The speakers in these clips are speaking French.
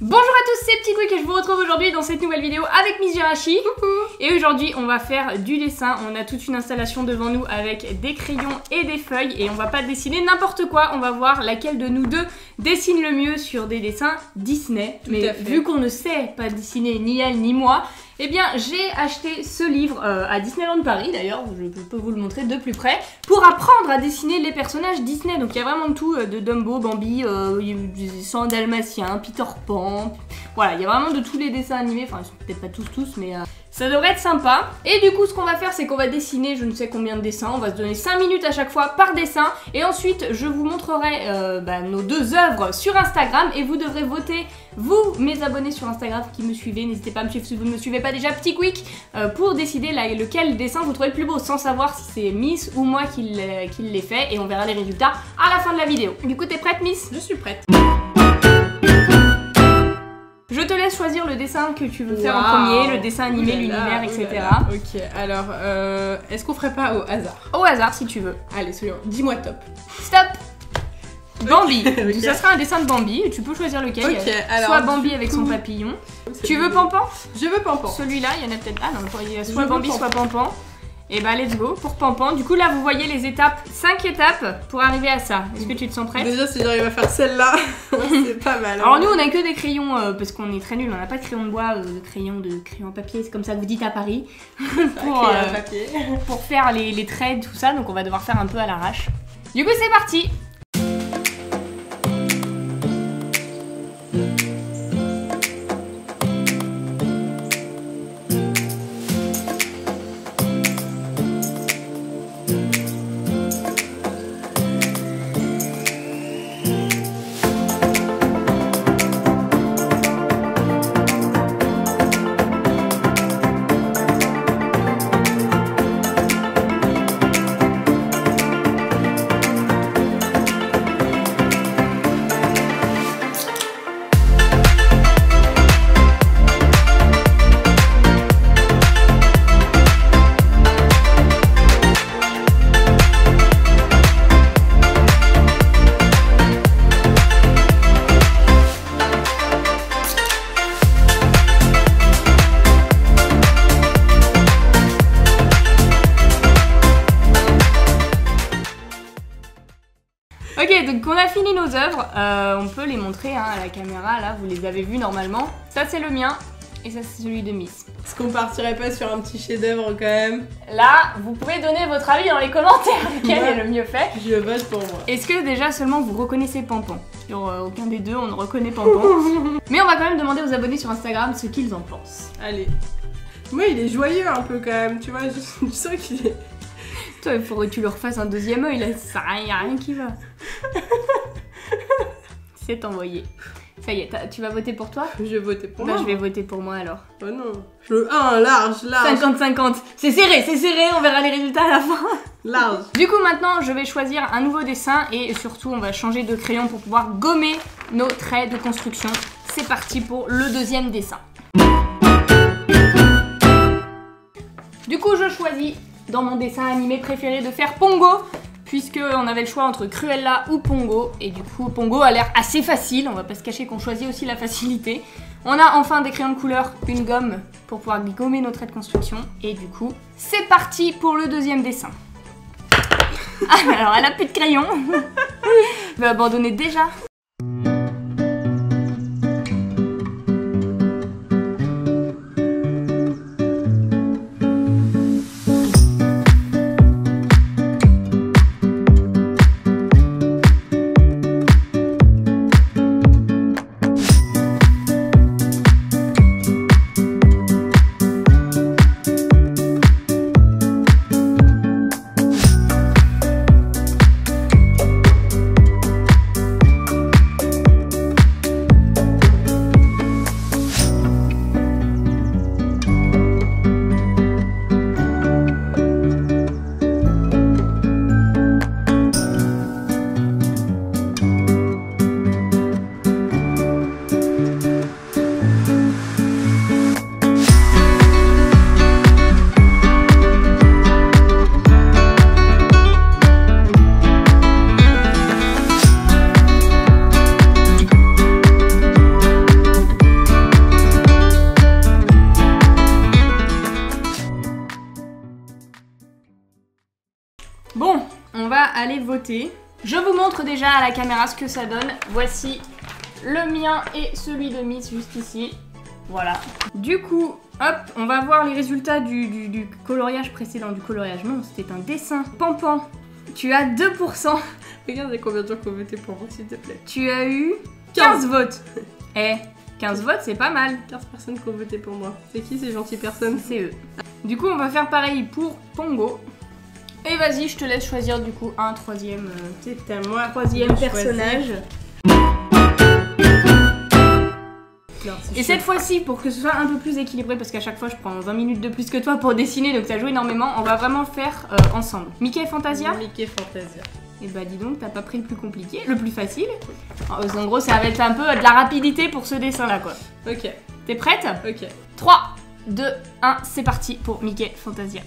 Bonjour à tous, c'est Petit Quick et je vous retrouve aujourd'hui dans cette nouvelle vidéo avec Miss Jirachi. Et aujourd'hui on va faire du dessin. On a toute une installation devant nous avec des crayons et des feuilles et on va pas dessiner n'importe quoi. On va voir laquelle de nous deux dessine le mieux sur des dessins Disney. Mais vu qu'on ne sait pas dessiner ni elle ni moi, eh bien j'ai acheté ce livre à Disneyland Paris d'ailleurs, je peux vous le montrer de plus près, pour apprendre à dessiner les personnages Disney. Donc il y a vraiment de tout, de Dumbo, Bambi, 100 Dalmatiens, Peter Pan, voilà, il y a vraiment de tous les dessins animés, enfin ils sont peut-être pas tous, mais ça devrait être sympa. Et du coup ce qu'on va faire c'est qu'on va dessiner je ne sais combien de dessins, on va se donner 5 minutes à chaque fois par dessin, et ensuite je vous montrerai nos deux œuvres sur Instagram, et vous devrez voter, vous mes abonnés sur Instagram qui me suivez, n'hésitez pas à me suivre si vous ne me suivez pas déjà, Petit Quick, pour décider lequel dessin vous trouvez le plus beau, sans savoir si c'est Miss ou moi qui l'ai fait, et on verra les résultats à la fin de la vidéo. Du coup t'es prête Miss? Je suis prête. Je te laisse choisir le dessin que tu veux faire en premier, le dessin animé, l'univers, etc. Ok, alors est-ce qu'on ferait pas au hasard? Au hasard si tu veux. Allez, soyons. Dis-moi top. Stop. Bambi. Okay. Ça sera un dessin de Bambi, tu peux choisir lequel. Alors, soit Bambi avec son papillon. Tu veux Pampan? Je veux Pampan. Celui-là, il y en a peut-être... Ah non, il y a soit Bambi, soit Pampan. Et bah let's go pour Pampan. Du coup là vous voyez les étapes, 5 étapes pour arriver à ça. Est-ce que tu te sens prête? Déjà si j'arrive à faire celle-là, c'est pas mal. Alors nous on a que des crayons parce qu'on est très nuls, on n'a pas de crayon de bois, de crayon papier, c'est comme ça que vous dites à Paris. pour faire les traits, tout ça, donc on va devoir faire un peu à l'arrache. Du coup c'est parti. Ok, donc on a fini nos œuvres, on peut les montrer à la caméra, là vous les avez vues normalement. Ça c'est le mien et ça c'est celui de Miss. Est-ce qu'on partirait pas sur un petit chef-d'œuvre quand même? Là, vous pouvez donner votre avis dans les commentaires, lequel est le mieux fait. Je vote pour moi. Est-ce que déjà seulement vous reconnaissez Pampan? Sur aucun des deux on ne reconnaît Pampan. Mais on va quand même demander aux abonnés sur Instagram ce qu'ils en pensent. Allez. Moi il est joyeux un peu quand même, tu vois, je sens qu'il est... Toi, il faudrait que tu le refasses un deuxième œil, là, ça y a rien qui va. C'est envoyé. Ça y est, tu vas voter pour toi? Je vais voter pour moi. Je vais voter pour moi alors. Oh non. Le 1, large. 50-50. C'est serré, on verra les résultats à la fin. Large. Du coup, maintenant, je vais choisir un nouveau dessin et surtout, on va changer de crayon pour pouvoir gommer nos traits de construction. C'est parti pour le deuxième dessin. Du coup, je choisis dans mon dessin animé préféré de faire Pongo, puisque on avait le choix entre Cruella ou Pongo, et du coup Pongo a l'air assez facile, on va pas se cacher qu'on choisit aussi la facilité. On a enfin des crayons de couleur, une gomme pour pouvoir gommer nos traits de construction, et du coup c'est parti pour le deuxième dessin. Alors elle a plus de crayon, je vais abandonner déjà. aller voter. Je vous montre déjà à la caméra ce que ça donne. Voici le mien et celui de Miss juste ici. Voilà. Du coup, hop, on va voir les résultats du coloriage précédent. Du coloriage, non, c'était un dessin. Pampan, tu as 2%. Regarde, il y a combien de gens qui ont voté pour moi, s'il te plaît. Tu as eu 15 votes. Eh, 15 votes, c'est pas mal. 15 personnes qui ont voté pour moi. C'est qui ces gentilles personnes? C'est eux. Du coup, on va faire pareil pour Pongo. Et vas-y, je te laisse choisir du coup un troisième, moi, troisième personnage. Non, et cette fois-ci, pour que ce soit un peu plus équilibré, parce qu'à chaque fois je prends 20 minutes de plus que toi pour dessiner, donc ça joue énormément, on va vraiment faire ensemble. Mickey Fantasia. Mickey Fantasia. Et bah dis donc, t'as pas pris le plus compliqué, le plus facile. En gros, ça va être un peu de la rapidité pour ce dessin là quoi. Ok. T'es prête? Ok. 3, 2, 1, c'est parti pour Mickey Fantasia.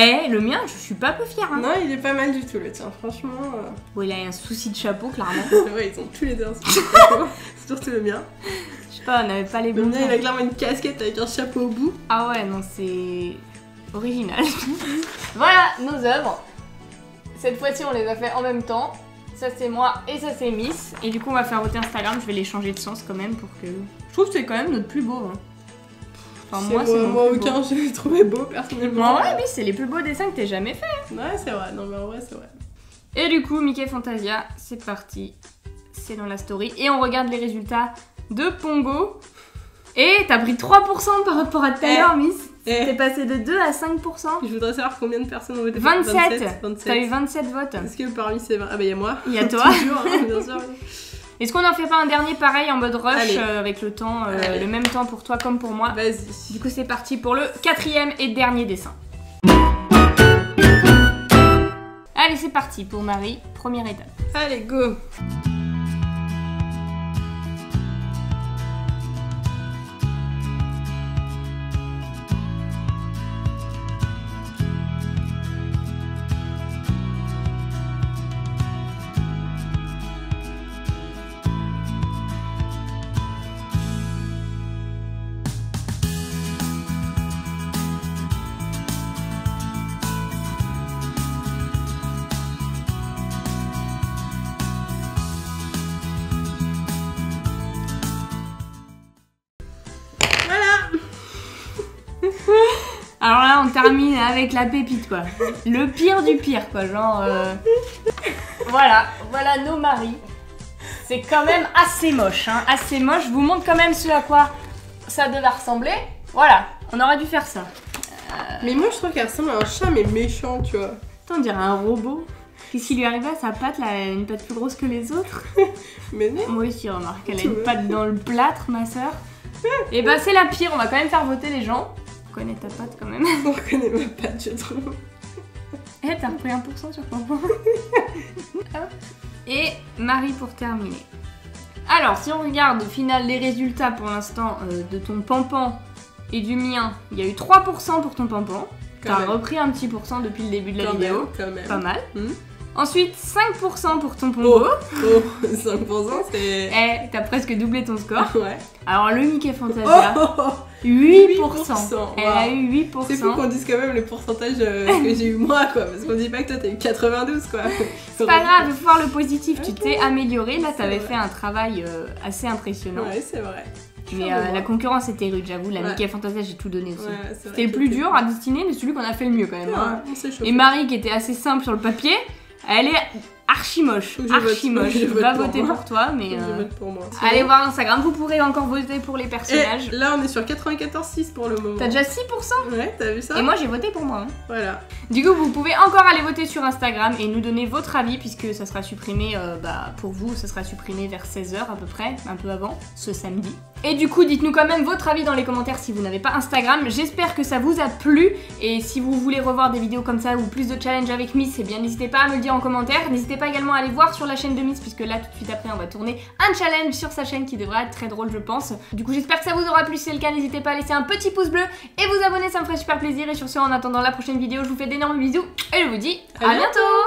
Eh, le mien, je suis pas peu fière. Hein. Non, il est pas mal du tout le tien, franchement. Bon, il a un souci de chapeau, clairement. Ouais, ils ont tous les deux un souci de chapeau. Surtout le mien. Je sais pas, on avait pas les Le bons. mien, il a clairement une casquette avec un chapeau au bout. Ah ouais, non, c'est original. Voilà nos œuvres. Cette fois-ci, on les a fait en même temps. Ça, c'est moi et ça, c'est Miss. Et du coup, on va faire voter Instagram. Je vais les changer de sens quand même pour que. Je trouve que c'est quand même notre plus beau. Hein. Enfin, moi, c'est moi aucun, je l'ai trouvé beau personnellement. Ouais, Miss, c'est les plus beaux dessins que t'aies jamais fait. Hein. Ouais, c'est vrai. Non, mais en vrai, c'est vrai. Et du coup, Mickey Fantasia, c'est parti. C'est dans la story. Et on regarde les résultats de Pongo. Et t'as pris 3% par rapport à tout à l'heure, Miss. T'es passé de 2 à 5%. Je voudrais savoir combien de personnes ont voté. 27. T'as eu 27 votes. Est-ce que parmi ces 20... Ah bah y'a moi. Il y a toi. Toujours, hein, bien sûr. Est-ce qu'on en fait pas un dernier pareil en mode rush avec le temps, le même temps pour toi comme pour moi? Vas-y. Du coup c'est parti pour le 4e et dernier dessin. Allez c'est parti pour Marie, première étape. Allez, go. Alors là on termine avec la pépite quoi. Le pire du pire quoi, genre voilà nos maris. C'est quand même assez moche hein, assez moche. Je vous montre quand même ce à quoi ça devait ressembler. Voilà, on aurait dû faire ça. Mais moi je trouve qu'elle ressemble à un chat mais méchant tu vois. Attends, on dirait un robot. Qu'est-ce qui lui arrivait à sa patte là, une patte plus grosse que les autres? Mais non. Moi aussi remarque, elle a une patte dans le plâtre ma soeur. Et bah c'est la pire, on va quand même faire voter les gens. On connaît ta patte quand même. On connaît ma patte je trouve. Eh t'as repris 1% sur Pampan. Et Marie pour terminer. Alors si on regarde au final les résultats pour l'instant de ton Pampan et du mien, il y a eu 3% pour ton Pampan. T'as repris un petit pourcent depuis le début de la vidéo. Quand même. Pas mal. Ensuite 5% pour ton Pongo. Oh 5% c'est... Eh, t'as presque doublé ton score. Ouais. Alors le Mickey Fantasia, 8%. Elle a eu 8%. C'est fou qu'on dise quand même le pourcentage que j'ai eu moi quoi, parce qu'on dit pas que toi t'as eu 92 quoi. C'est pas grave, il faut voir le positif, tu t'es amélioré, là t'avais fait un travail assez impressionnant. Ouais c'est vrai. Mais la concurrence était rude, j'avoue, la Mickey Fantasia j'ai tout donné aussi. Ouais, c'était le plus dur à dessiner, mais celui qu'on a fait le mieux quand même. Hein. Et Marie qui était assez simple sur le papier, elle est archi moche. Faut que je vote. Archi moche. Faut que je Je vote vais pour voter moi. pour toi, mais. Donc, je vote pour moi. Allez voir Instagram, vous pourrez encore voter pour les personnages. Et là, on est sur 94,6 pour le moment. T'as déjà 6%? Ouais, t'as vu ça? Et moi j'ai voté pour moi. Hein. Voilà. Du coup, vous pouvez encore aller voter sur Instagram et nous donner votre avis, puisque ça sera supprimé, pour vous, ça sera supprimé vers 16h à peu près, un peu avant, ce samedi. Et du coup, dites-nous quand même votre avis dans les commentaires si vous n'avez pas Instagram. J'espère que ça vous a plu. Et si vous voulez revoir des vidéos comme ça ou plus de challenges avec Miss, eh bien n'hésitez pas à me le dire en commentaire. N'hésitez pas également à aller voir sur la chaîne de Miss, puisque là, tout de suite après, on va tourner un challenge sur sa chaîne qui devrait être très drôle, je pense. Du coup, j'espère que ça vous aura plu. Si c'est le cas, n'hésitez pas à laisser un petit pouce bleu et vous abonner, ça me ferait super plaisir. Et sur ce, en attendant la prochaine vidéo, je vous fais d'énormes bisous et je vous dis à bientôt.